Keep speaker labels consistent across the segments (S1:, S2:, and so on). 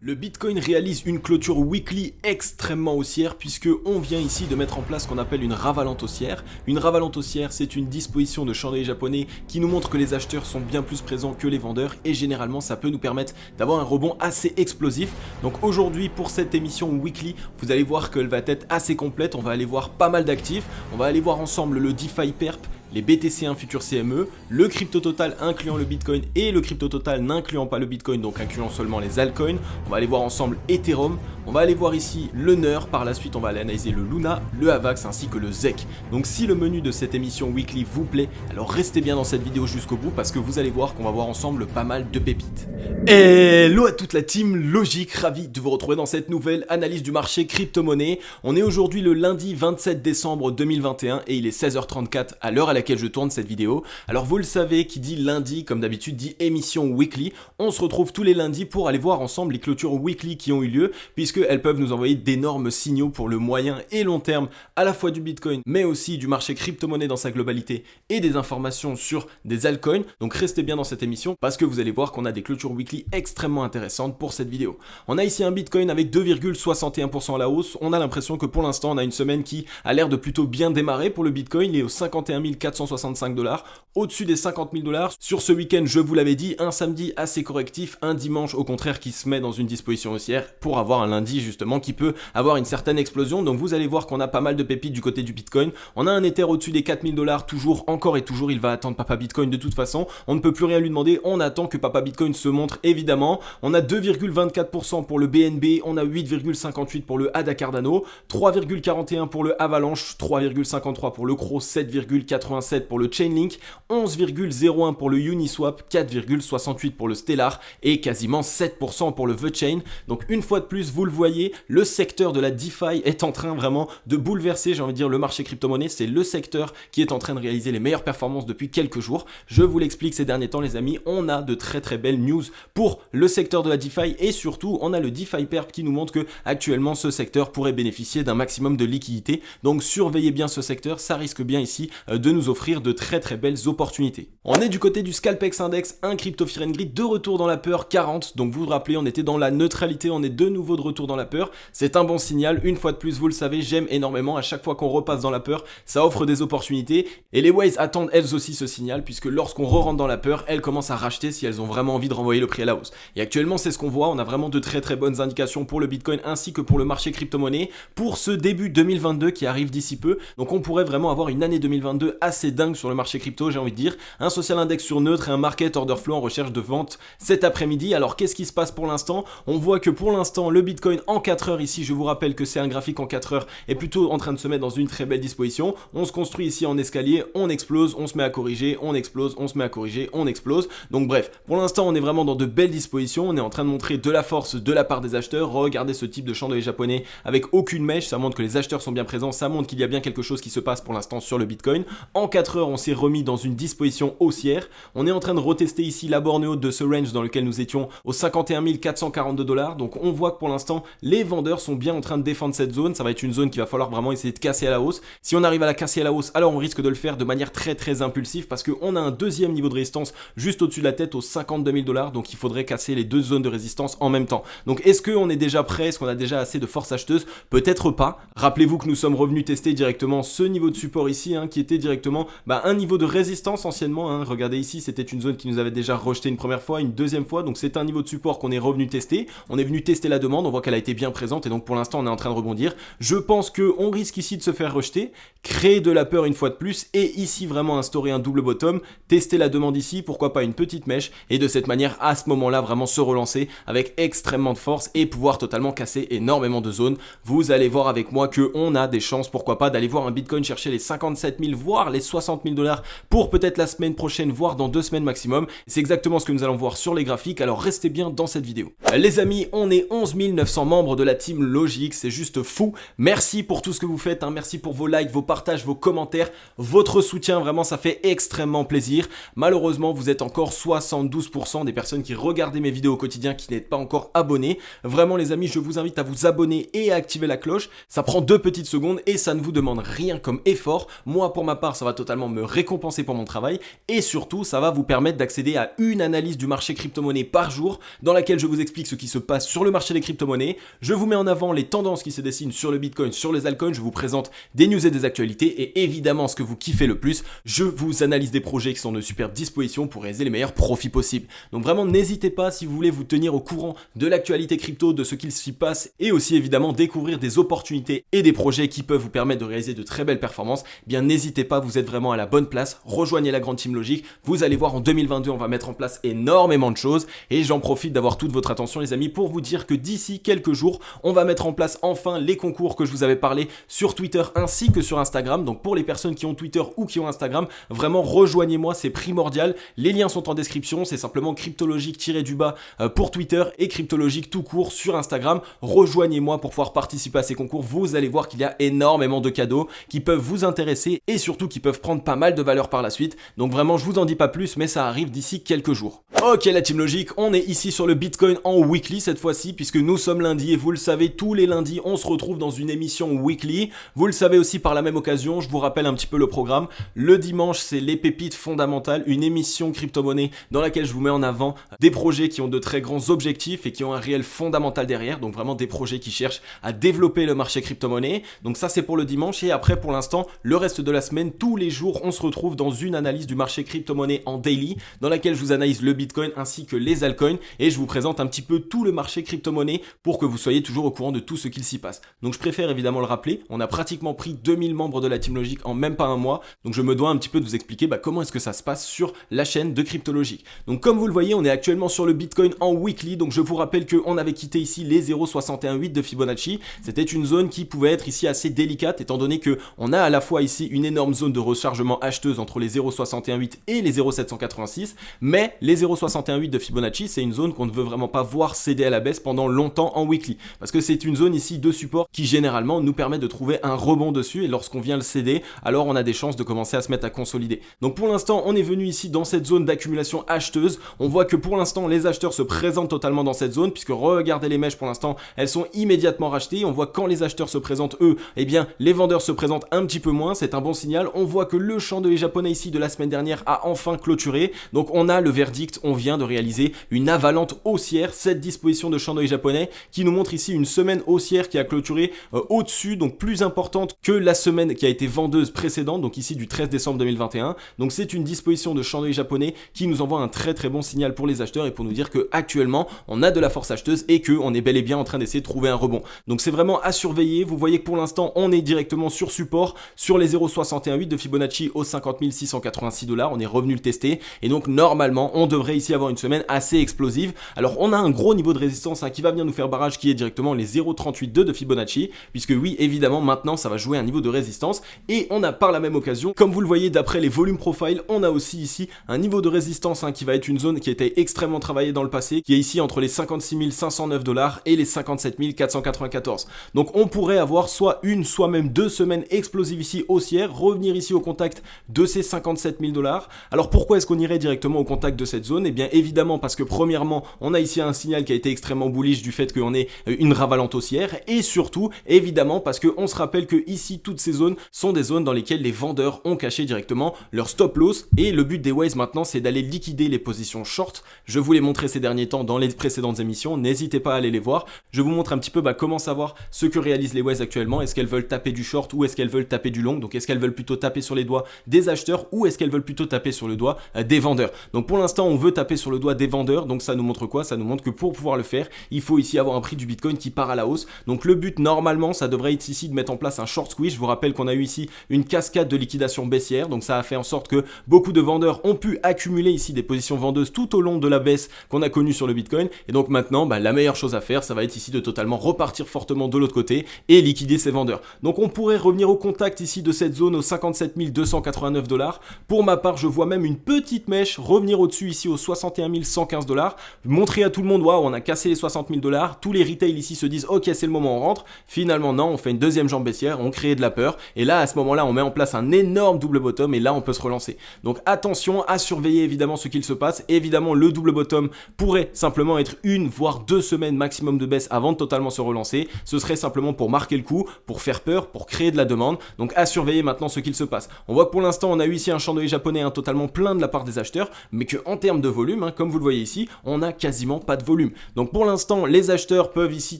S1: Le Bitcoin réalise une clôture weekly extrêmement haussière puisque on vient ici de mettre en place ce qu'on appelle une ravalante haussière. Une ravalante haussière, c'est une disposition de chandelier japonais qui nous montre que les acheteurs sont bien plus présents que les vendeurs et généralement ça peut nous permettre d'avoir un rebond assez explosif. Donc aujourd'hui pour cette émission weekly, vous allez voir qu'elle va être assez complète, on va aller voir pas mal d'actifs, on va aller voir ensemble le DeFi Perp, les BTC1 futurs CME, le crypto total incluant le Bitcoin et le crypto total n'incluant pas le Bitcoin, donc incluant seulement les altcoins. On va aller voir ensemble Ethereum, on va aller voir ici le NER, par la suite on va aller analyser le Luna, le AVAX ainsi que le ZEC. Donc si le menu de cette émission weekly vous plaît, alors restez bien dans cette vidéo jusqu'au bout parce que vous allez voir qu'on va voir ensemble pas mal de pépites. Hello à toute la team Logic, ravi de vous retrouver dans cette nouvelle analyse du marché crypto-monnaie. On est aujourd'hui le lundi 27 décembre 2021 et il est 16h34 à l'heure à laquelle je tourne cette vidéo. Alors vous le savez, qui dit lundi comme d'habitude dit émission weekly. On se retrouve tous les lundis pour aller voir ensemble les clôtures weekly qui ont eu lieu puisqu'elles peuvent nous envoyer d'énormes signaux pour le moyen et long terme à la fois du Bitcoin mais aussi du marché crypto-monnaie dans sa globalité et des informations sur des altcoins. Donc restez bien dans cette émission parce que vous allez voir qu'on a des clôtures weekly extrêmement intéressantes pour cette vidéo. On a ici un Bitcoin avec 2,61% à la hausse. On a l'impression que pour l'instant on a une semaine qui a l'air de plutôt bien démarrer pour le Bitcoin. Il est aux 51 465 $, au-dessus des 50 000 $. Sur ce week-end, je vous l'avais dit, un samedi assez correctif, un dimanche au contraire qui se met dans une disposition haussière pour avoir un lundi justement qui peut avoir une certaine explosion. Donc vous allez voir qu'on a pas mal de pépites du côté du Bitcoin. On a un Ether au-dessus des 4 000 $, toujours, encore et toujours, il va attendre Papa Bitcoin de toute façon. On ne peut plus rien lui demander, on attend que Papa Bitcoin se montre évidemment. On a 2,24% pour le BNB, on a 8,58% pour le ADA Cardano, 3,41% pour le Avalanche, 3,53% pour le CRO, 7,87% pour le Chainlink, 11,01% pour le Uniswap, 4,68% pour le Stellar et quasiment 7% pour le The Chain. Donc une fois de plus, vous le voyez, le secteur de la DeFi est en train vraiment de bouleverser, j'ai envie de dire, le marché crypto-monnaie. C'est le secteur qui est en train de réaliser les meilleures performances depuis quelques jours. Je vous l'explique ces derniers temps les amis, on a de très très belles news pour le secteur de la DeFi et surtout on a le DeFi Perp qui nous montre que actuellement ce secteur pourrait bénéficier d'un maximum de liquidité. Donc surveillez bien ce secteur, ça risque bien ici de nous offrir de très très belles opportunités. On est du côté du Scalpex Index, un crypto Fear and Greed de retour dans la peur 40. Donc vous vous rappelez, on était dans la neutralité, on est de nouveau de retour dans la peur. C'est un bon signal. Une fois de plus, vous le savez, j'aime énormément. À chaque fois qu'on repasse dans la peur, ça offre des opportunités. Et les Waves attendent elles aussi ce signal puisque lorsqu'on re-rentre dans la peur, elles commencent à racheter si elles ont vraiment envie de renvoyer le prix à la hausse. Et actuellement, c'est ce qu'on voit. On a vraiment de très très bonnes indications pour le Bitcoin ainsi que pour le marché crypto-monnaie pour ce début 2022 qui arrive d'ici peu. Donc on pourrait vraiment avoir une année 2022 assez dingue sur le marché crypto, j'ai envie de dire. Un social index sur neutre et un market order flow en recherche de vente cet après-midi. Alors qu'est-ce qui se passe pour l'instant? On voit que pour l'instant le Bitcoin en 4 heures ici, je vous rappelle que c'est un graphique en 4 heures, est plutôt en train de se mettre dans une très belle disposition. On se construit ici en escalier, on explose, on se met à corriger, on explose, on se met à corriger, on explose. Donc bref, pour l'instant on est vraiment dans de belles dispositions, on est en train de montrer de la force de la part des acheteurs. Regardez ce type de chandelier japonais avec aucune mèche, ça montre que les acheteurs sont bien présents, ça montre qu'il y a bien quelque chose qui se passe pour l'instant sur le Bitcoin. En 4 heures on s'est remis dans une disposition haussière, on est en train de retester ici la borne haute de ce range dans lequel nous étions aux 51 442 $. Donc on voit que pour l'instant les vendeurs sont bien en train de défendre cette zone, ça va être une zone qu'il va falloir vraiment essayer de casser à la hausse. Si on arrive à la casser à la hausse, alors on risque de le faire de manière très très impulsive parce qu'on a un deuxième niveau de résistance juste au-dessus de la tête aux 52 000 $, donc il faudrait casser les deux zones de résistance en même temps. Donc est-ce qu'on est déjà prêt, est-ce qu'on a déjà assez de force acheteuse? Peut-être pas. Rappelez-vous que nous sommes revenus tester directement ce niveau de support ici, qui était directement un niveau de résistance anciennement. Regardez ici, c'était une zone qui nous avait déjà rejeté une première fois, une deuxième fois, donc c'est un niveau de support qu'on est revenu tester. On est venu tester la demande, on voit qu'elle a été bien présente et donc pour l'instant on est en train de rebondir. Je pense qu'on risque ici de se faire rejeter, créer de la peur une fois de plus et ici vraiment instaurer un double bottom, tester la demande ici, pourquoi pas une petite mèche et de cette manière à ce moment-là vraiment se relancer avec extrêmement de force et pouvoir totalement casser énormément de zones. Vous allez voir avec moi qu'on a des chances, pourquoi pas, d'aller voir un Bitcoin chercher les 57 000 voire les 60 000 $ pour peut-être la semaine prochaine voire dans 2 semaines maximum. C'est exactement ce que nous allons voir sur les graphiques, alors restez bien dans cette vidéo. Les amis, on est 11 200 membres de la team Logic, c'est juste fou. Merci pour tout ce que vous faites, hein. Merci pour vos likes, vos partages, vos commentaires, votre soutien, vraiment ça fait extrêmement plaisir. Malheureusement, vous êtes encore 72% des personnes qui regardent mes vidéos au quotidien qui n'êtes pas encore abonnés. Vraiment les amis, je vous invite à vous abonner et à activer la cloche. Ça prend 2 petites secondes et ça ne vous demande rien comme effort. Moi pour ma part, ça va totalement me récompenser pour mon travail et surtout, ça va vous permettre d'accéder à une analyse du marché crypto-monnaie par jour dans laquelle je vous explique ce qui se passe sur le marché des crypto-monnaies. Je vous mets en avant les tendances qui se dessinent sur le Bitcoin, sur les altcoins. Je vous présente des news et des actualités et évidemment ce que vous kiffez le plus, je vous analyse des projets qui sont de superbe disposition pour réaliser les meilleurs profits possibles. Donc vraiment n'hésitez pas si vous voulez vous tenir au courant de l'actualité crypto, de ce qu'il s'y passe et aussi évidemment découvrir des opportunités et des projets qui peuvent vous permettre de réaliser de très belles performances. Eh bien n'hésitez pas, vous êtes vraiment à la bonne place. Rejoignez la grande team Logic. Vous allez voir en 2022 on va mettre en place énormément de choses et j'en profite d'avoir toute votre attention les amis pour vous dire que d'ici quelques jours on va mettre en place enfin les concours que je vous avais parlé sur Twitter ainsi que sur Instagram. Donc pour les personnes qui ont Twitter ou qui ont Instagram, vraiment rejoignez-moi, c'est primordial. Les liens sont en description, c'est simplement cryptologique-du-bas pour Twitter et cryptologique tout court sur Instagram. Rejoignez-moi pour pouvoir participer à ces concours. Vous allez voir qu'il y a énormément de cadeaux qui peuvent vous intéresser et surtout qui peuvent prendre pas mal de valeur par la suite. Donc vraiment, je vous en dis pas plus, mais ça arrive d'ici quelques jours. Ok la team Logic, on est ici sur le Bitcoin en weekly cette fois-ci puisque nous sommes lundi et vous le savez, tous les lundis on se retrouve dans une émission weekly. Vous le savez aussi par la même occasion, je vous rappelle un petit peu le programme. Le dimanche c'est les pépites fondamentales, une émission crypto-monnaie dans laquelle je vous mets en avant des projets qui ont de très grands objectifs et qui ont un réel fondamental derrière. Donc vraiment des projets qui cherchent à développer le marché crypto-monnaie. Donc ça c'est pour le dimanche et après pour l'instant le reste de la semaine, tous les jours on se retrouve dans une analyse du marché crypto-monnaie en daily dans laquelle je vous analyse le Bitcoin ainsi que les altcoins et je vous présente un petit peu tout le marché crypto-monnaie pour que vous soyez toujours au courant de tout ce qu'il s'y passe. Donc je préfère évidemment le rappeler, on a pratiquement pris 2000 membres de la team Logic en même pas un mois, donc je me dois un petit peu de vous expliquer comment est-ce que ça se passe sur la chaîne de Cryptologic. Donc comme vous le voyez, on est actuellement sur le Bitcoin en weekly, donc je vous rappelle qu'on avait quitté ici les 0,618 de Fibonacci. C'était une zone qui pouvait être ici assez délicate étant donné que on a à la fois ici une énorme zone de rechargement acheteuse entre les 0,618 et les 0,786, mais les 0,618 de Fibonacci, c'est une zone qu'on ne veut vraiment pas voir céder à la baisse pendant longtemps en weekly, parce que c'est une zone ici de support qui généralement nous permet de trouver un rebond dessus et lorsqu'on vient le céder, alors on a des chances de commencer à se mettre à consolider. Donc pour l'instant, on est venu ici dans cette zone d'accumulation acheteuse. On voit que pour l'instant, les acheteurs se présentent totalement dans cette zone puisque regardez les mèches pour l'instant, elles sont immédiatement rachetées. On voit quand les acheteurs se présentent eux, eh bien les vendeurs se présentent un petit peu moins, c'est un bon signal. On voit que le chandelier japonais ici de la semaine dernière a enfin clôturé. Donc on a le verdict, on vient de réaliser une avalante haussière, cette disposition de chandelier japonais qui nous montre ici une semaine haussière qui a clôturé au-dessus, donc plus importante que la semaine qui a été vendeuse précédente, donc ici du 13 décembre 2021. Donc c'est une disposition de chandelier japonais qui nous envoie un très très bon signal pour les acheteurs et pour nous dire que actuellement on a de la force acheteuse et que on est bel et bien en train d'essayer de trouver un rebond. Donc c'est vraiment à surveiller. Vous voyez que pour l'instant on est directement sur support sur les 0,618 de Fibonacci aux 50 686 $. On est revenu le tester et donc normalement on devrait ici avoir une semaine assez explosive. Alors on a un gros niveau de résistance qui va venir nous faire barrage qui est directement les 0,382 de Fibonacci puisque oui évidemment maintenant ça va jouer un niveau de résistance et on a par la même occasion, comme vous le voyez d'après les volumes profile, on a aussi ici un niveau de résistance qui va être une zone qui a été extrêmement travaillée dans le passé, qui est ici entre les 56 509 $ et les 57 494. Donc on pourrait avoir soit une, soit même 2 semaines explosives ici haussières, revenir ici au contact de ces 57 000 $. Alors pourquoi est-ce qu'on irait directement au contact de cette zone? Eh bien évidemment parce que premièrement, on a ici un signal qui a été extrêmement bullish du fait qu'on ait une ravalante haussière et surtout évidemment parce qu'on se rappelle que ici toutes ces zones sont des zones dans lesquelles les vendeurs ont caché directement leur stop loss et le but des Waves maintenant c'est d'aller liquider les positions short. Je vous l'ai montré ces derniers temps dans les précédentes émissions, n'hésitez pas à aller les voir. Je vous montre un petit peu comment savoir ce que réalisent les Waves actuellement. Est-ce qu'elles veulent taper du short ou est-ce qu'elles veulent taper du long? Donc est-ce qu'elles veulent plutôt taper sur les doigts des acheteurs ou est-ce qu'elles veulent plutôt taper sur le doigt des vendeurs? Donc pour l'instant on veut taper sur le doigt des vendeurs, donc ça nous montre quoi? Ça nous montre que pour pouvoir le faire, il faut ici avoir un prix du Bitcoin qui part à la hausse. Donc le but normalement ça devrait être ici de mettre en place un short squeeze. Je vous rappelle qu'on a eu ici une cascade de liquidation baissière, donc ça a fait en sorte que beaucoup de vendeurs ont pu accumuler ici des positions vendeuses tout au long de la baisse qu'on a connue sur le Bitcoin et donc maintenant la meilleure chose à faire ça va être ici de totalement repartir fortement de l'autre côté et liquider ces vendeurs. Donc on pourrait revenir au contact ici de cette zone aux 57 289 $. Pour ma part je vois même une petite mèche revenir au-dessus ici aux 61 115 $, montrer à tout le monde waouh on a cassé les 60 000 $, tous les retails ici se disent ok c'est le moment, on rentre. Finalement non, on fait une deuxième jambe baissière, on crée de la peur et là à ce moment là on met en place un énorme double bottom et là on peut se relancer. Donc attention à surveiller évidemment ce qu'il se passe. Évidemment le double bottom pourrait simplement être 1 voire 2 semaines maximum de baisse avant de totalement se relancer. Ce serait simplement pour marquer le coup, pour faire peur, pour créer de la demande. Donc à surveiller maintenant ce qu'il se passe. On voit que pour l'instant on a eu ici un chandelier japonais totalement plein de la part des acheteurs, mais que en termes de volume, comme vous le voyez ici, on n'a quasiment pas de volume. Donc pour l'instant les acheteurs peuvent ici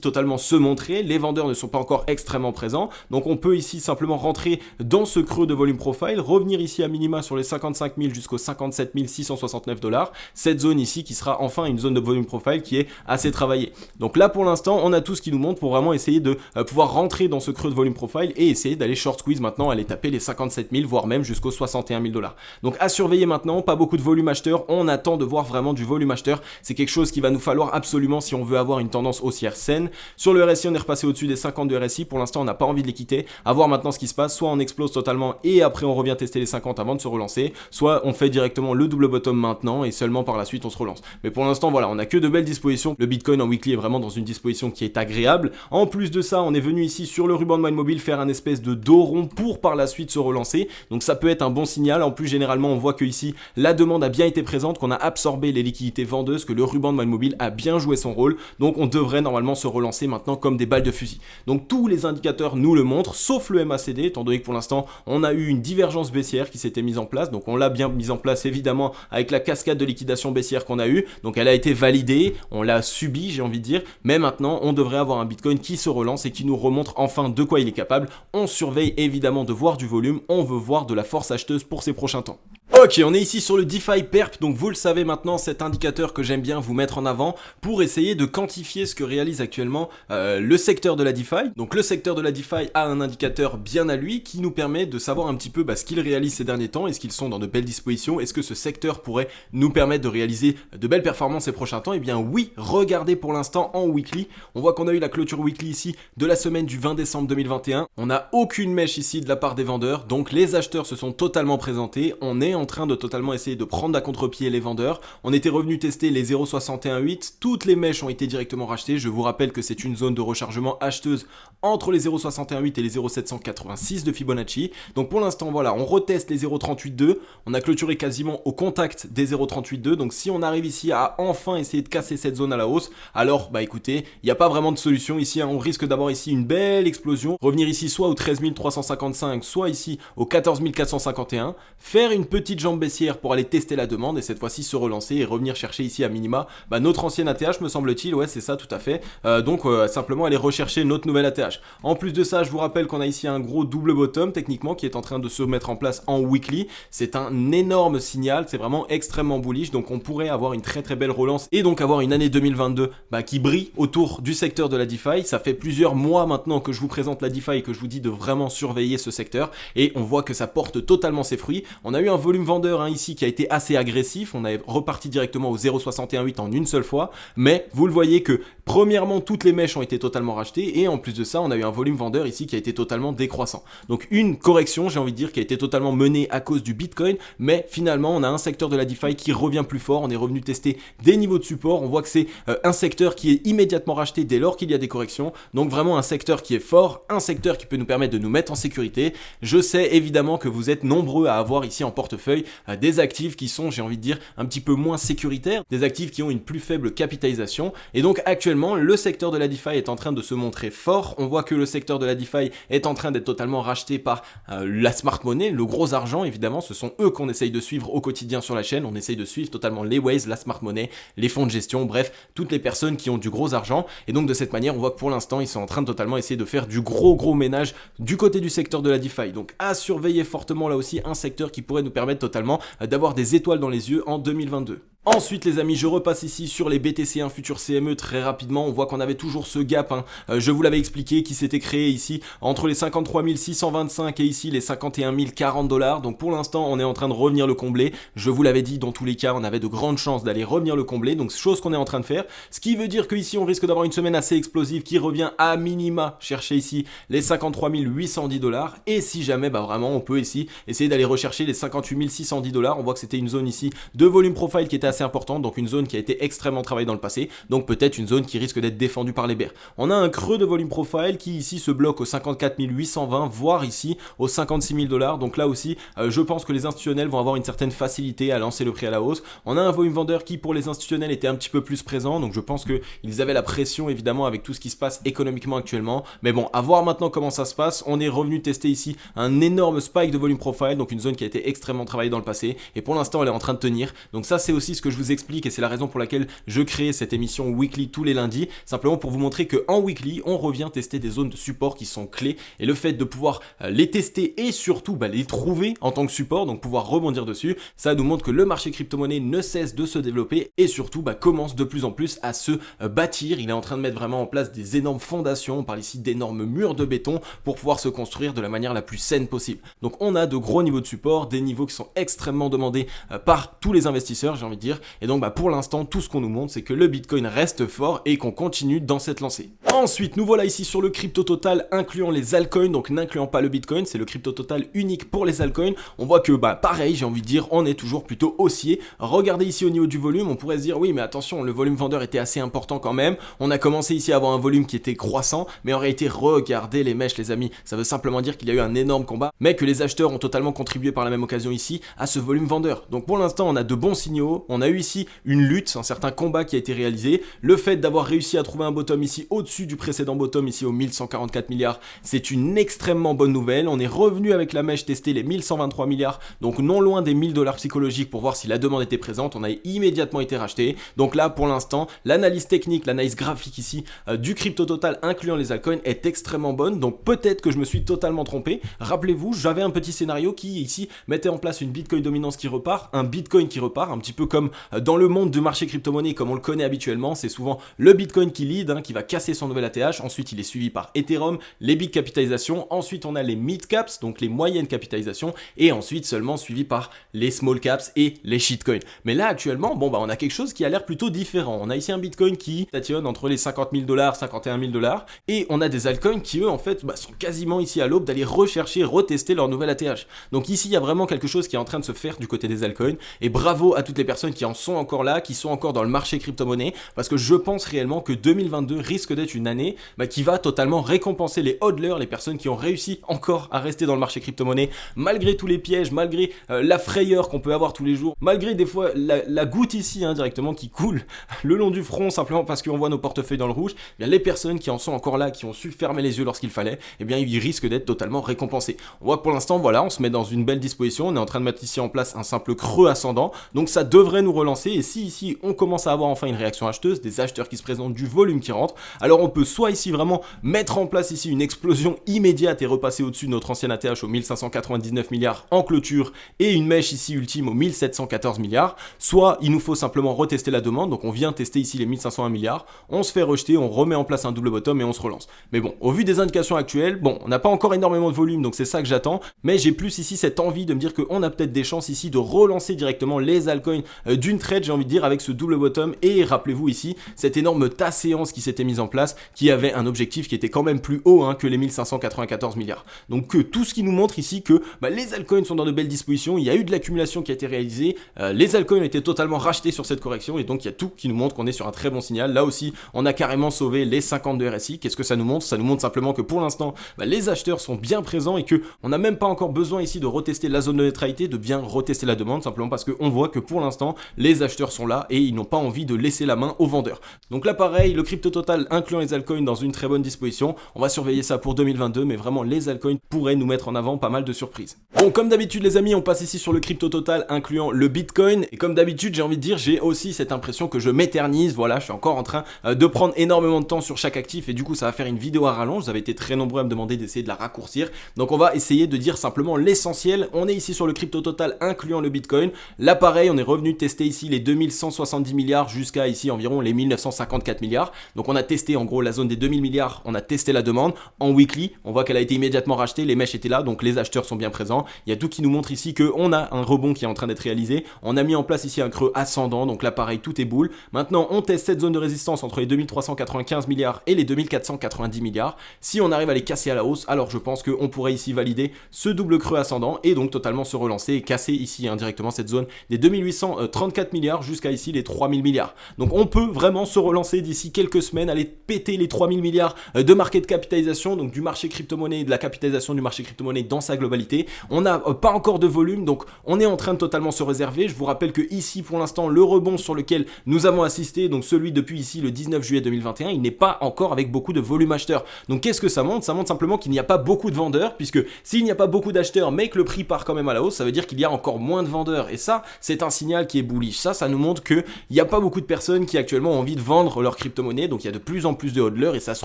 S1: totalement se montrer, les vendeurs ne sont pas encore extrêmement présents, donc on peut ici simplement rentrer dans ce creux de volume profile, revenir ici à minima sur les 55 000 jusqu'aux 57 669 $, cette zone ici qui sera enfin une zone de volume profile qui est assez travaillée. Donc là pour l'instant on a tout ce qui nous montre pour vraiment essayer de pouvoir rentrer dans ce creux de volume profile et essayer d'aller short squeeze maintenant, aller taper les 57 000 voire même jusqu'aux 61 000 $. Donc à surveiller maintenant, pas beaucoup de volume acheteur, on attend de voir vraiment du volume acheteur, c'est quelque chose qu'il va nous falloir absolument si on veut avoir une tendance haussière saine. Sur le RSI on est repassé au-dessus des 50 de RSI, pour l'instant on n'a pas envie de les quitter, à voir maintenant ce qui se passe, soit on explose totalement et après on revient tester les 50 avant de se relancer, soit on fait directement le double bottom maintenant et seulement par la suite on se relance. Mais pour l'instant voilà, on a que de belles dispositions, le Bitcoin en weekly est vraiment dans une disposition qui est agréable. En plus de ça on est venu ici sur le ruban de Mind Mobile faire un espèce de dos rond pour par la suite se relancer, donc ça peut être un bon signal. En plus généralement on voit que ici la demande a bien été présente, qu'on a absorbé les liquidités vendeuses, que le ruban de Mind Mobile a bien joué son rôle, donc on devrait normalement se relancer maintenant comme des balles de fusil. Donc tous les indicateurs nous le montrent, sauf le MACD, étant donné que pour l'instant on a eu une divergence baissière qui s'était mise en place, donc on l'a bien mise en place évidemment avec la cascade de liquidation baissière qu'on a eu, donc elle a été validée, on l'a subie j'ai envie de dire, mais maintenant on devrait avoir un Bitcoin qui se relance et qui nous remontre enfin de quoi il est capable. On surveille évidemment de voir du volume, on veut voir de la force acheteuse pour ces prochains temps. Ok, on est ici sur le DeFi Perp, donc vous le savez maintenant, cet indicateur que j'aime bien vous mettre en avant pour essayer de quantifier ce que réalise actuellement le secteur de la DeFi. Donc le secteur de la DeFi a un indicateur bien à lui qui nous permet de savoir un petit peu ce qu'il réalise ces derniers temps, est-ce qu'ils sont dans de belles dispositions, est-ce que ce secteur pourrait nous permettre de réaliser de belles performances ces prochains temps. Eh bien oui, regardez pour l'instant en weekly, on voit qu'on a eu la clôture weekly ici de la semaine du 20 décembre 2021, on n'a aucune mèche ici de la part des vendeurs, donc les acheteurs se sont totalement présentés, on est en train de totalement essayer de prendre à contre-pied les vendeurs. On était revenu tester les 0,618, toutes les mèches ont été directement rachetées. Je vous rappelle que c'est une zone de rechargement acheteuse entre les 0,618 et les 0,786 de Fibonacci. Donc pour l'instant voilà, on reteste les 0,382, on a clôturé quasiment au contact des 0,382. Donc si on arrive ici à enfin essayer de casser cette zone à la hausse, alors écoutez, il n'y a pas vraiment de solution ici, on risque d'avoir ici une belle explosion, revenir ici soit au 13 355, soit ici au 14 451, faire une petite jambe baissière pour aller tester la demande et cette fois-ci se relancer et revenir chercher ici à minima notre ancien ATH me semble-t-il, ouais c'est ça tout à fait, donc simplement aller rechercher notre nouvelle ATH. En plus de ça je vous rappelle qu'on a ici un gros double bottom techniquement qui est en train de se mettre en place en weekly, c'est un énorme signal, c'est vraiment extrêmement bullish, donc on pourrait avoir une très très belle relance et donc avoir une année 2022 qui brille autour du secteur de la DeFi. Ça fait plusieurs mois maintenant que je vous présente la DeFi et que je vous dis de vraiment surveiller ce secteur et on voit que ça porte totalement ses fruits. On a eu un volume vendeur ici qui a été assez agressif, on est reparti directement au 0,618 en une seule fois, mais vous le voyez que premièrement toutes les mèches ont été totalement rachetées et en plus de ça on a eu un volume vendeur ici qui a été totalement décroissant. Donc une correction j'ai envie de dire qui a été totalement menée à cause du Bitcoin, mais finalement on a un secteur de la DeFi qui revient plus fort, on est revenu tester des niveaux de support, on voit que c'est un secteur qui est immédiatement racheté dès lors qu'il y a des corrections, donc vraiment un secteur qui est fort, un secteur qui peut nous permettre de nous mettre en sécurité. Je sais évidemment que vous êtes nombreux à avoir ici en portefeuille des actifs qui sont, j'ai envie de dire, un petit peu moins sécuritaires, des actifs qui ont une plus faible capitalisation, et donc actuellement le secteur de la DeFi est en train de se montrer fort. On voit que le secteur de la DeFi est en train d'être totalement racheté par la smart money, le gros argent évidemment, ce sont eux qu'on essaye de suivre au quotidien sur la chaîne, on essaye de suivre totalement les Waze, la smart money, les fonds de gestion, bref, toutes les personnes qui ont du gros argent, et donc de cette manière on voit que pour l'instant ils sont en train de totalement essayer de faire du gros ménage du côté du secteur de la DeFi, donc à surveiller fortement là aussi, un secteur qui pourrait nous permettre totalement d'avoir des étoiles dans les yeux en 2022. Ensuite les amis, je repasse ici sur les BTC1 Futur CME très rapidement, on voit qu'on avait toujours ce gap, je vous l'avais expliqué, qui s'était créé ici entre les 53 625 et ici les 51 040 $, donc pour l'instant on est en train de revenir le combler, je vous l'avais dit, dans tous les cas on avait de grandes chances d'aller revenir le combler, donc chose qu'on est en train de faire, ce qui veut dire qu'ici on risque d'avoir une semaine assez explosive qui revient à minima chercher ici les 53 810 $, et si jamais vraiment on peut ici essayer d'aller rechercher les 58 610 $, on voit que c'était une zone ici de volume profile qui était assez importante, donc une zone qui a été extrêmement travaillée dans le passé, donc peut-être une zone qui risque d'être défendue par les bears. On a un creux de volume profile qui ici se bloque aux 54 820, voire ici aux 56 000 $. Donc là aussi, je pense que les institutionnels vont avoir une certaine facilité à lancer le prix à la hausse. On a un volume vendeur qui pour les institutionnels était un petit peu plus présent, donc je pense qu'ils avaient la pression évidemment avec tout ce qui se passe économiquement actuellement. Mais bon, à voir maintenant comment ça se passe. On est revenu tester ici un énorme spike de volume profile, donc une zone qui a été extrêmement travaillée dans le passé, et pour l'instant elle est en train de tenir. Donc ça c'est aussi ce que je vous explique, et c'est la raison pour laquelle je crée cette émission weekly tous les lundis, simplement pour vous montrer qu'en weekly on revient tester des zones de support qui sont clés, et le fait de pouvoir les tester et surtout les trouver en tant que support, donc pouvoir rebondir dessus, ça nous montre que le marché crypto-monnaie ne cesse de se développer et surtout commence de plus en plus à se bâtir. Il est en train de mettre vraiment en place des énormes fondations, on parle ici d'énormes murs de béton pour pouvoir se construire de la manière la plus saine possible. Donc on a de gros niveaux de support, des niveaux qui sont extrêmement demandés par tous les investisseurs, j'ai envie de dire, et donc pour l'instant tout ce qu'on nous montre c'est que le Bitcoin reste fort et qu'on continue dans cette lancée. Ensuite nous voilà ici sur le crypto total incluant les altcoins, donc n'incluant pas le Bitcoin, c'est le crypto total unique pour les altcoins. On voit que pareil, j'ai envie de dire, on est toujours plutôt haussier. Regardez ici au niveau du volume, on pourrait se dire oui mais attention, le volume vendeur était assez important quand même. On a commencé ici à avoir un volume qui était croissant, mais en réalité regardez les mèches les amis, ça veut simplement dire qu'il y a eu un énorme combat, mais que les acheteurs ont totalement contribué par la même occasion ici à ce volume vendeur. Donc pour l'instant on a de bons signaux, on a eu ici une lutte, un certain combat qui a été réalisé. Le fait d'avoir réussi à trouver un bottom ici au-dessus du précédent bottom ici aux 1144 milliards, c'est une extrêmement bonne nouvelle. On est revenu avec la mèche tester les 1123 milliards, donc non loin des 1000 $ psychologiques pour voir si la demande était présente. On a immédiatement été racheté. Donc là pour l'instant l'analyse technique, l'analyse graphique ici du crypto total incluant les altcoins est extrêmement bonne. Donc peut-être que je me suis totalement trompé. Rappelez-vous, j'avais un petit scénario qui ici mettait en place une Bitcoin dominance qui repart, un Bitcoin qui repart, un petit peu comme dans le monde du marché crypto-monnaie comme on le connaît habituellement. C'est souvent le Bitcoin qui lead, qui va casser son nouvel ATH. Ensuite il est suivi par Ethereum, les big capitalisations. Ensuite on a les mid caps, donc les moyennes capitalisations, et ensuite seulement suivi par les small caps et les shitcoins. Mais là actuellement, on a quelque chose qui a l'air plutôt différent. On a ici un Bitcoin qui stationne entre les 50 000 $, 51 000 $, et on a des altcoins qui eux en fait sont quasiment ici à l'aube d'aller rechercher, retester leur nouvel ATH. Donc ici il y a vraiment quelque chose qui est en train de se faire du côté des altcoins, et bravo à toutes les personnes qui en sont encore là, qui sont encore dans le marché crypto-monnaie, parce que je pense réellement que 2022 risque d'être une année qui va totalement récompenser les hodlers, les personnes qui ont réussi encore à rester dans le marché crypto-monnaie malgré tous les pièges, malgré la frayeur qu'on peut avoir tous les jours, malgré des fois la goutte ici directement qui coule le long du front simplement parce qu'on voit nos portefeuilles dans le rouge. Bien, les personnes qui en sont encore là, qui ont su fermer les yeux lorsqu'il fallait, ils risquent d'être totalement récompensés. On voit que pour l'instant on se met dans une belle disposition, on est en train de mettre ici en place un simple creux ascendant, donc ça devrait nous relancer. Et si ici on commence à avoir enfin une réaction acheteuse, des acheteurs qui se présentent, du volume qui rentre, alors on peut soit ici vraiment mettre en place ici une explosion immédiate et repasser au-dessus de notre ancien ATH aux 1599 milliards en clôture et une mèche ici ultime aux 1714 milliards, soit il nous faut simplement retester la demande. Donc on vient tester ici les 1501 milliards, on se fait rejeter, on remet en place un double bottom et on se relance. Mais bon, au vu des indications actuelles, on n'a pas encore énormément de volume, donc c'est ça que j'attends, mais j'ai plus ici cette envie de me dire qu'on a peut-être des chances ici de relancer directement les altcoins d'une trade, j'ai envie de dire, avec ce double bottom. Et rappelez-vous ici cette énorme tasse séance qui s'était mise en place, qui avait un objectif qui était quand même plus haut que les 1594 milliards. Donc tout ce qui nous montre ici que les altcoins sont dans de belles dispositions, il y a eu de l'accumulation qui a été réalisée, les altcoins ont été totalement rachetés sur cette correction, et donc il y a tout qui nous montre qu'on est sur un très bon signal. Là aussi on a carrément sauvé les 52 RSI. Qu'est-ce que ça nous montre? Ça nous montre simplement que pour l'instant les acheteurs sont bien présents et que on n'a même pas encore besoin ici de retester la zone de neutralité, de bien retester la demande, simplement parce qu'on voit que pour l'instant les acheteurs sont là et ils n'ont pas envie de laisser la main aux vendeurs. Donc là pareil, le crypto total incluant les altcoins dans une très bonne disposition. On va surveiller ça pour 2022, mais vraiment les altcoins pourraient nous mettre en avant pas mal de surprises. Bon, comme d'habitude les amis, on passe ici sur le crypto total incluant le Bitcoin, et comme d'habitude j'ai envie de dire, j'ai aussi cette impression que je m'éternise. Voilà, je suis encore en train de prendre énormément de temps sur chaque actif, et du coup ça va faire une vidéo à rallonge. Vous avez été très nombreux à me demander d'essayer de la raccourcir, donc on va essayer de dire simplement l'essentiel. On est ici sur le crypto total incluant le Bitcoin. Là pareil, on est revenu tester ici les 2170 milliards jusqu'à ici environ les 1954 milliards. Donc on a testé en gros la zone des 2000 milliards, on a testé la demande en weekly, on voit qu'elle a été immédiatement rachetée, les mèches étaient là, donc les acheteurs sont bien présents. Il y a tout qui nous montre ici qu'on a un rebond qui est en train d'être réalisé. On a mis en place ici un creux ascendant, donc là pareil, tout est boule. Maintenant on teste cette zone de résistance entre les 2395 milliards et les 2490 milliards. Si on arrive à les casser à la hausse, alors je pense qu'on pourrait ici valider ce double creux ascendant et donc totalement se relancer et casser ici directement cette zone des 2830 34 milliards jusqu'à ici les 3000 milliards. Donc on peut vraiment se relancer d'ici quelques semaines, aller péter les 3000 milliards de market capitalisation, donc du marché crypto-monnaie et de la capitalisation du marché crypto-monnaie dans sa globalité. On n'a pas encore de volume, donc on est en train de totalement se réserver. Je vous rappelle que ici pour l'instant le rebond sur lequel nous avons assisté, donc celui depuis ici le 19 juillet 2021, il n'est pas encore avec beaucoup de volume acheteur. Donc qu'est-ce que ça montre? Ça montre simplement qu'il n'y a pas beaucoup de vendeurs, puisque s'il n'y a pas beaucoup d'acheteurs mais que le prix part quand même à la hausse, ça veut dire qu'il y a encore moins de vendeurs. Et ça, c'est un signal qui est bullish. Ça nous montre qu'il n'y a pas beaucoup de personnes qui actuellement ont envie de vendre leur crypto-monnaie, donc il y a de plus en plus de hodlers et ça se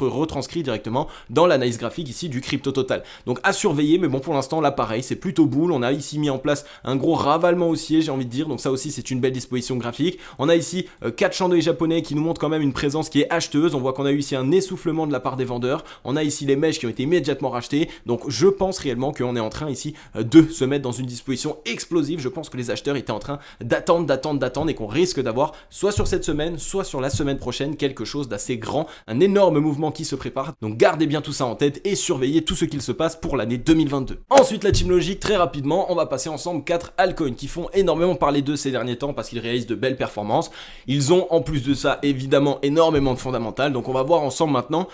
S1: retranscrit directement dans l'analyse graphique ici du crypto total. Donc à surveiller, mais bon pour l'instant là pareil, c'est plutôt bull. On a ici mis en place un gros ravalement haussier, j'ai envie de dire, donc ça aussi c'est une belle disposition graphique. On a ici 4 chandeliers japonais qui nous montrent quand même une présence qui est acheteuse. On voit qu'on a eu ici un essoufflement de la part des vendeurs. On a ici les mèches qui ont été immédiatement rachetées. Donc je pense réellement qu'on est en train ici de se mettre dans une disposition explosive. Je pense que les acheteurs étaient en train d'attendre et qu'on risque d'avoir soit sur cette semaine, soit sur la semaine prochaine quelque chose d'assez grand, un énorme mouvement qui se prépare. Donc gardez bien tout ça en tête et surveillez tout ce qu'il se passe pour l'année 2022. Ensuite la team logique, très rapidement, on va passer ensemble 4 altcoins qui font énormément parler d'eux ces derniers temps parce qu'ils réalisent de belles performances. Ils ont en plus de ça évidemment énormément de fondamentales. Donc on va voir ensemble maintenant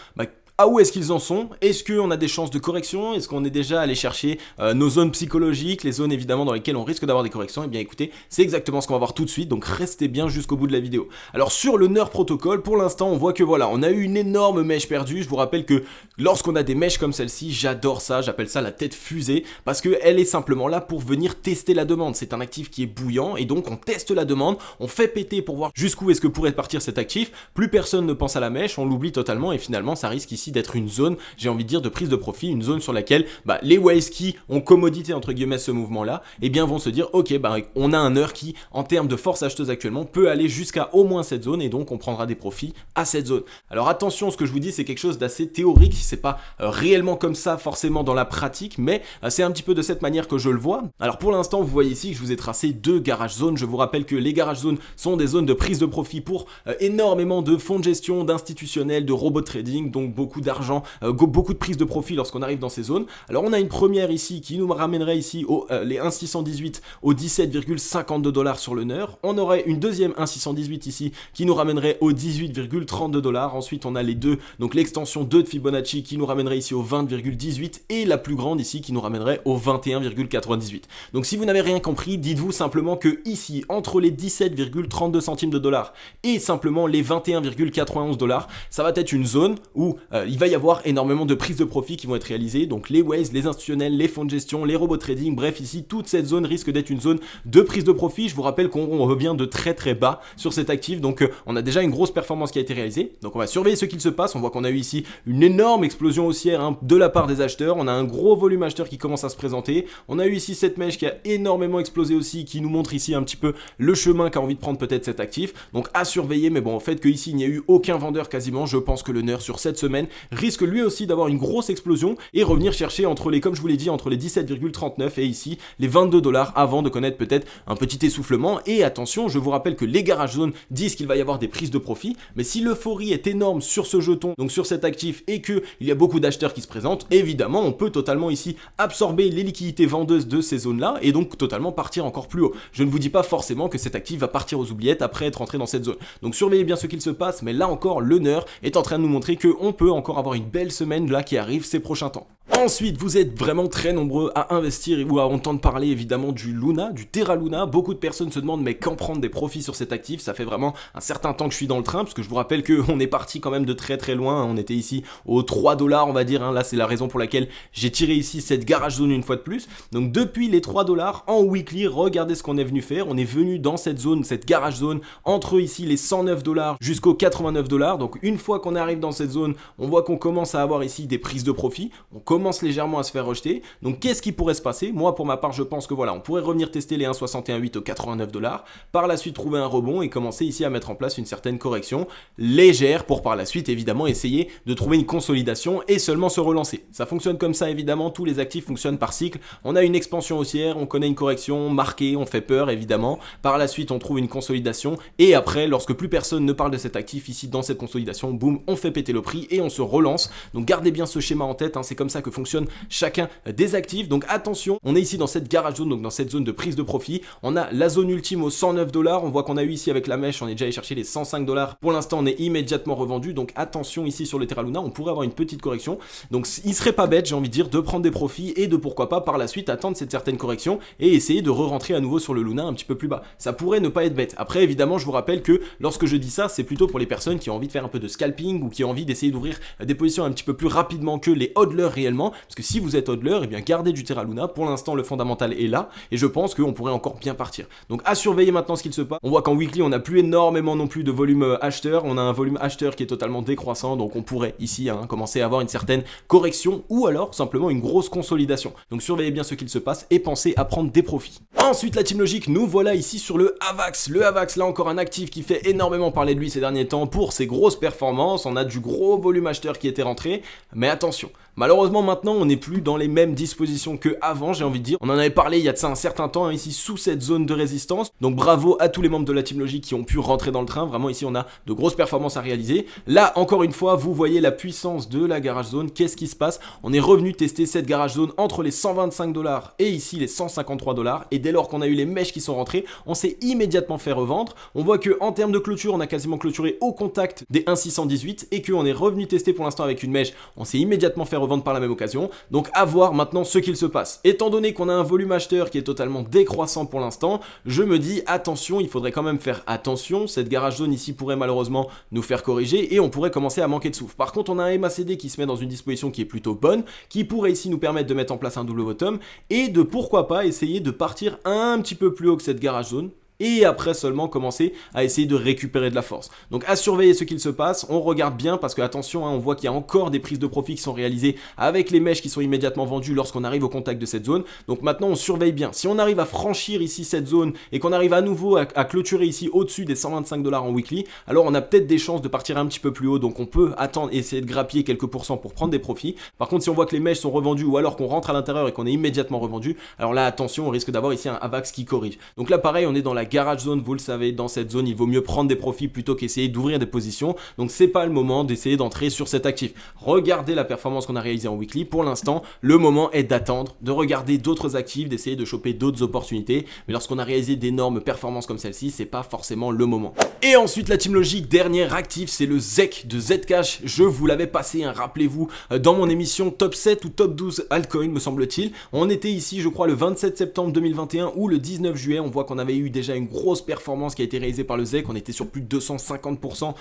S1: à où est-ce qu'ils en sont? Est-ce qu'on a des chances de correction? Est-ce qu'on est déjà allé chercher nos zones psychologiques, les zones évidemment dans lesquelles on risque d'avoir des corrections? Eh bien écoutez, c'est exactement ce qu'on va voir tout de suite, donc restez bien jusqu'au bout de la vidéo. Alors sur le NER protocole, pour l'instant on voit que voilà, on a eu une énorme mèche perdue. Je vous rappelle que lorsqu'on a des mèches comme celle-ci, j'adore ça, j'appelle ça la tête fusée, parce qu'elle est simplement là pour venir tester la demande. C'est un actif qui est bouillant et donc on teste la demande, on fait péter pour voir jusqu'où est-ce que pourrait partir cet actif. Plus personne ne pense à la mèche, on l'oublie totalement et finalement ça risque ici d'être une zone, j'ai envie de dire, de prise de profit, une zone sur laquelle les whales qui ont commodité entre guillemets ce mouvement là, eh bien vont se dire ok, on a un heure qui en termes de force acheteuse actuellement peut aller jusqu'à au moins cette zone et donc on prendra des profits à cette zone. Alors attention, ce que je vous dis c'est quelque chose d'assez théorique, c'est pas réellement comme ça forcément dans la pratique, mais c'est un petit peu de cette manière que je le vois. Alors pour l'instant vous voyez ici que je vous ai tracé 2 garage zones. Je vous rappelle que les garage zones sont des zones de prise de profit pour énormément de fonds de gestion, d'institutionnels, de robots trading, donc beaucoup d'argent, beaucoup de prise de profit lorsqu'on arrive dans ces zones. Alors on a une première ici qui nous ramènerait ici les 1,618 aux 17,52 $ sur le NER. On aurait une deuxième 1,618 ici qui nous ramènerait aux 18,32 $. Ensuite on a les deux, donc l'extension 2 de Fibonacci qui nous ramènerait ici aux 20,18 et la plus grande ici qui nous ramènerait aux 21,98. Donc si vous n'avez rien compris, dites-vous simplement que ici entre les 17,32 centimes de dollars et simplement les 21,91 $, ça va être une zone où il va y avoir énormément de prises de profit qui vont être réalisées, donc les whales, les institutionnels, les fonds de gestion, les robots trading, bref ici toute cette zone risque d'être une zone de prise de profit. Je vous rappelle qu'on revient de très très bas sur cet actif, donc on a déjà une grosse performance qui a été réalisée, donc on va surveiller ce qu'il se passe. On voit qu'on a eu ici une énorme explosion haussière de la part des acheteurs, on a un gros volume acheteur qui commence à se présenter, on a eu ici cette mèche qui a énormément explosé aussi, qui nous montre ici un petit peu le chemin qu'a envie de prendre peut-être cet actif, donc à surveiller. Mais bon, au fait qu'ici il n'y a eu aucun vendeur quasiment, je pense que le NER sur cette semaine risque lui aussi d'avoir une grosse explosion et revenir chercher entre les, comme je vous l'ai dit, entre les 17,39 et ici les 22 $ avant de connaître peut-être un petit essoufflement. Et attention, je vous rappelle que les garage zones disent qu'il va y avoir des prises de profit, mais si l'euphorie est énorme sur ce jeton, donc sur cet actif, et que il y a beaucoup d'acheteurs qui se présentent, évidemment on peut totalement ici absorber les liquidités vendeuses de ces zones là et donc totalement partir encore plus haut. Je ne vous dis pas forcément que cet actif va partir aux oubliettes après être entré dans cette zone, donc surveillez bien ce qu'il se passe, mais là encore le NER est en train de nous montrer qu'on peut encore avoir une belle semaine là qui arrive ces prochains temps. Ensuite, vous êtes vraiment très nombreux à investir ou à entendre parler évidemment du Luna, du Terra Luna. Beaucoup de personnes se demandent mais quand prendre des profits sur cet actif. Ça fait vraiment un certain temps que je suis dans le train, parce que je vous rappelle qu'on est parti quand même de très très loin. On était ici aux 3 $, on va dire. Là, c'est la raison pour laquelle j'ai tiré ici cette garage zone une fois de plus. Donc depuis les 3 $ en weekly, regardez ce qu'on est venu faire. On est venu dans cette zone, cette garage zone, entre ici les 109 $ jusqu'aux 89 $. Donc une fois qu'on arrive dans cette zone, on voit qu'on commence à avoir ici des prises de profit. On commence légèrement à se faire rejeter. Donc qu'est-ce qui pourrait se passer? Moi pour ma part je pense que voilà, on pourrait revenir tester les 1,618 aux 89 $, par la suite trouver un rebond et commencer ici à mettre en place une certaine correction légère pour par la suite évidemment essayer de trouver une consolidation et seulement se relancer. Ça fonctionne comme ça évidemment, tous les actifs fonctionnent par cycle. On a une expansion haussière, on connaît une correction marquée, on fait peur évidemment, par la suite on trouve une consolidation et après lorsque plus personne ne parle de cet actif ici dans cette consolidation, boum, on fait péter le prix et on se relance. Donc gardez bien ce schéma en tête, c'est comme ça que fonctionnent chacun des actifs. Donc attention, on est ici dans cette garage zone, donc dans cette zone de prise de profit. On a la zone ultime aux 109 $. On voit qu'on a eu ici avec la mèche, on est déjà allé chercher les 105 $. Pour l'instant, on est immédiatement revendu. Donc attention ici sur le Terra Luna, on pourrait avoir une petite correction. Donc il serait pas bête, j'ai envie de dire, de prendre des profits et de pourquoi pas par la suite attendre cette certaine correction et essayer de re-rentrer à nouveau sur le Luna un petit peu plus bas. Ça pourrait ne pas être bête. Après, évidemment, je vous rappelle que lorsque je dis ça, c'est plutôt pour les personnes qui ont envie de faire un peu de scalping ou qui ont envie d'essayer d'ouvrir des positions un petit peu plus rapidement que les hodlers réellement. Parce que si vous êtes hodler, eh bien gardez du Terra Luna. Pour l'instant, le fondamental est là et je pense qu'on pourrait encore bien partir. Donc à surveiller maintenant ce qu'il se passe. On voit qu'en weekly, on n'a plus énormément non plus de volume acheteur. On a un volume acheteur qui est totalement décroissant. Donc on pourrait ici commencer à avoir une certaine correction ou alors simplement une grosse consolidation. Donc surveillez bien ce qu'il se passe et pensez à prendre des profits. Ensuite, la team logique, nous voilà ici sur le AVAX. Le AVAX, là encore un actif qui fait énormément parler de lui ces derniers temps pour ses grosses performances. On a du gros volume acheteur qui était rentré, mais attention. Malheureusement maintenant on n'est plus dans les mêmes dispositions que avant, j'ai envie de dire. On en avait parlé il y a de ça un certain temps ici sous cette zone de résistance. Donc bravo à tous les membres de la team logique qui ont pu rentrer dans le train. Vraiment ici on a de grosses performances à réaliser. Là encore une fois vous voyez la puissance de la garage zone. Qu'est-ce qui se passe? On est revenu tester cette garage zone entre les 125 $ et ici les 153 $. Et dès lors qu'on a eu les mèches qui sont rentrées, on s'est immédiatement fait revendre. On voit que en termes de clôture on a quasiment clôturé au contact des 1,618 et qu'on est revenu tester pour l'instant avec une mèche. On s'est immédiatement fait revendre par la même occasion. Donc à voir maintenant ce qu'il se passe. Étant donné qu'on a un volume acheteur qui est totalement décroissant pour l'instant, je me dis attention, il faudrait quand même faire attention. Cette garage zone ici pourrait malheureusement nous faire corriger et on pourrait commencer à manquer de souffle. Par contre, on a un MACD qui se met dans une disposition qui est plutôt bonne, qui pourrait ici nous permettre de mettre en place un double bottom et de pourquoi pas essayer de partir un petit peu plus haut que cette garage zone. Et après seulement commencer à essayer de récupérer de la force. Donc à surveiller ce qu'il se passe, on regarde bien parce que attention, on voit qu'il y a encore des prises de profit qui sont réalisées avec les mèches qui sont immédiatement vendues lorsqu'on arrive au contact de cette zone. Donc maintenant on surveille bien. Si on arrive à franchir ici cette zone et qu'on arrive à nouveau à clôturer ici au-dessus des 125 $ en weekly, alors on a peut-être des chances de partir un petit peu plus haut. Donc on peut attendre et essayer de grappiller quelques pourcents pour prendre des profits. Par contre si on voit que les mèches sont revendues ou alors qu'on rentre à l'intérieur et qu'on est immédiatement revendu, alors là attention, on risque d'avoir ici un AVAX qui corrige. Donc là pareil, on est dans la garage zone, vous le savez, dans cette zone il vaut mieux prendre des profits plutôt qu'essayer d'ouvrir des positions. Donc c'est pas le moment d'essayer d'entrer sur cet actif. Regardez la performance qu'on a réalisée en weekly. Pour l'instant le moment est d'attendre, de regarder d'autres actifs, d'essayer de choper d'autres opportunités. Mais lorsqu'on a réalisé d'énormes performances comme celle-ci, c'est pas forcément le moment. Et ensuite la team logique, dernier actif, c'est le ZEC de Zcash. Je vous l'avais passé, rappelez-vous, dans mon émission top 7 ou top 12 altcoin me semble-t-il. On était ici je crois le 27 septembre 2021 ou le 19 juillet. On voit qu'on avait eu déjà une grosse performance qui a été réalisée par le ZEC. On était sur plus de 250%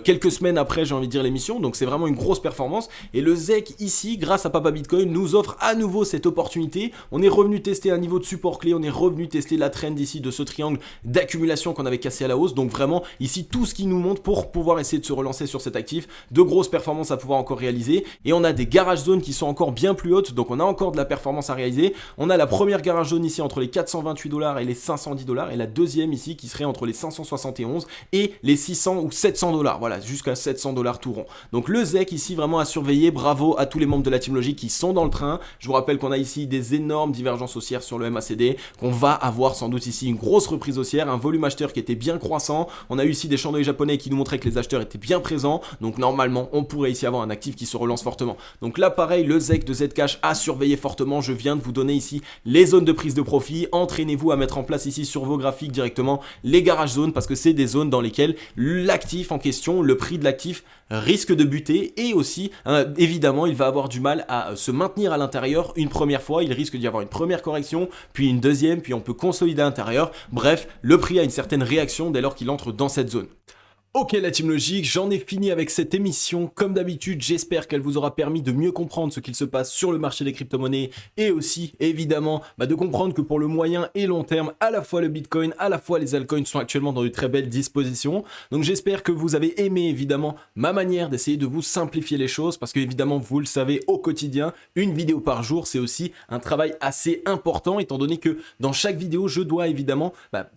S1: quelques semaines après, j'ai envie de dire, l'émission. Donc c'est vraiment une grosse performance. Et le ZEC ici, grâce à Papa Bitcoin, nous offre à nouveau cette opportunité. On est revenu tester un niveau de support clé. On est revenu tester la trend ici de ce triangle d'accumulation qu'on avait cassé à la hausse. Donc vraiment ici tout ce qui nous montre pour pouvoir essayer de se relancer sur cet actif. De grosses performances à pouvoir encore réaliser. Et on a des garage zones qui sont encore bien plus hautes. Donc on a encore de la performance à réaliser. On a la première garage zone ici entre les 428 $ et les 510 $. Et la deuxième ici qui serait entre les 571 et les 600 ou 700 $. Voilà, jusqu'à 700 $ tout rond. Donc le ZEC ici vraiment à surveiller. Bravo à tous les membres de la team logique qui sont dans le train. Je vous rappelle qu'on a ici des énormes divergences haussières sur le MACD, qu'on va avoir sans doute ici une grosse reprise haussière, un volume acheteur qui était bien croissant. On a eu ici des chandeliers japonais qui nous montraient que les acheteurs étaient bien présents. Donc normalement, on pourrait ici avoir un actif qui se relance fortement. Donc là pareil, le ZEC de Zcash à surveiller fortement. Je viens de vous donner ici les zones de prise de profit. Entraînez-vous à mettre en place ici sur vos graphiques directement les garage zones parce que c'est des zones dans lesquelles l'actif en question, le prix de l'actif risque de buter et aussi évidemment il va avoir du mal à se maintenir à l'intérieur une première fois. Il risque d'y avoir une première correction, puis une deuxième, puis on peut consolider à l'intérieur. Bref, le prix a une certaine réaction dès lors qu'il entre dans cette zone. Ok la team logique, j'en ai fini avec cette émission. Comme d'habitude, j'espère qu'elle vous aura permis de mieux comprendre ce qu'il se passe sur le marché des crypto-monnaies et aussi évidemment de comprendre que pour le moyen et long terme, à la fois le Bitcoin, à la fois les altcoins sont actuellement dans de très belles dispositions. Donc j'espère que vous avez aimé évidemment ma manière d'essayer de vous simplifier les choses parce que évidemment vous le savez au quotidien, une vidéo par jour c'est aussi un travail assez important étant donné que dans chaque vidéo je dois évidemment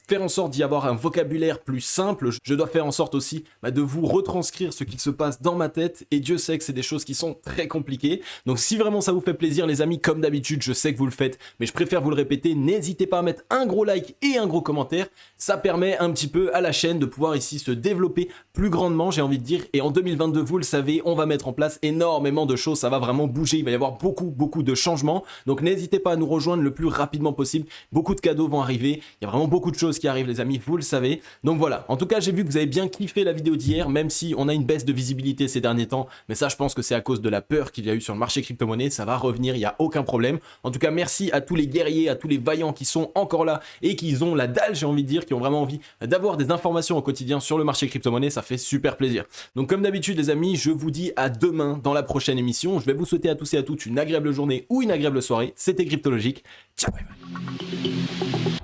S1: faire en sorte d'y avoir un vocabulaire plus simple, je dois faire en sorte aussi aussi de vous retranscrire ce qui se passe dans ma tête, et Dieu sait que c'est des choses qui sont très compliquées. Donc si vraiment ça vous fait plaisir les amis, comme d'habitude, je sais que vous le faites, mais je préfère vous le répéter, n'hésitez pas à mettre un gros like et un gros commentaire, ça permet un petit peu à la chaîne de pouvoir ici se développer plus grandement, j'ai envie de dire, et en 2022, vous le savez, on va mettre en place énormément de choses, ça va vraiment bouger, il va y avoir beaucoup de changements, donc n'hésitez pas à nous rejoindre le plus rapidement possible, beaucoup de cadeaux vont arriver, il y a vraiment beaucoup de choses qui arrivent les amis, vous le savez, donc voilà, en tout cas j'ai vu que vous avez bien kiffé la vidéo d'hier, même si on a une baisse de visibilité ces derniers temps, mais ça je pense que c'est à cause de la peur qu'il y a eu sur le marché crypto-monnaie, ça va revenir, il n'y a aucun problème. En tout cas merci à tous les guerriers, à tous les vaillants qui sont encore là et qui ont la dalle, j'ai envie de dire, qui ont vraiment envie d'avoir des informations au quotidien sur le marché crypto-monnaie, ça fait super plaisir. Donc comme d'habitude les amis, je vous dis à demain dans la prochaine émission, je vais vous souhaiter à tous et à toutes une agréable journée ou une agréable soirée, c'était Cryptologique, ciao bye bye.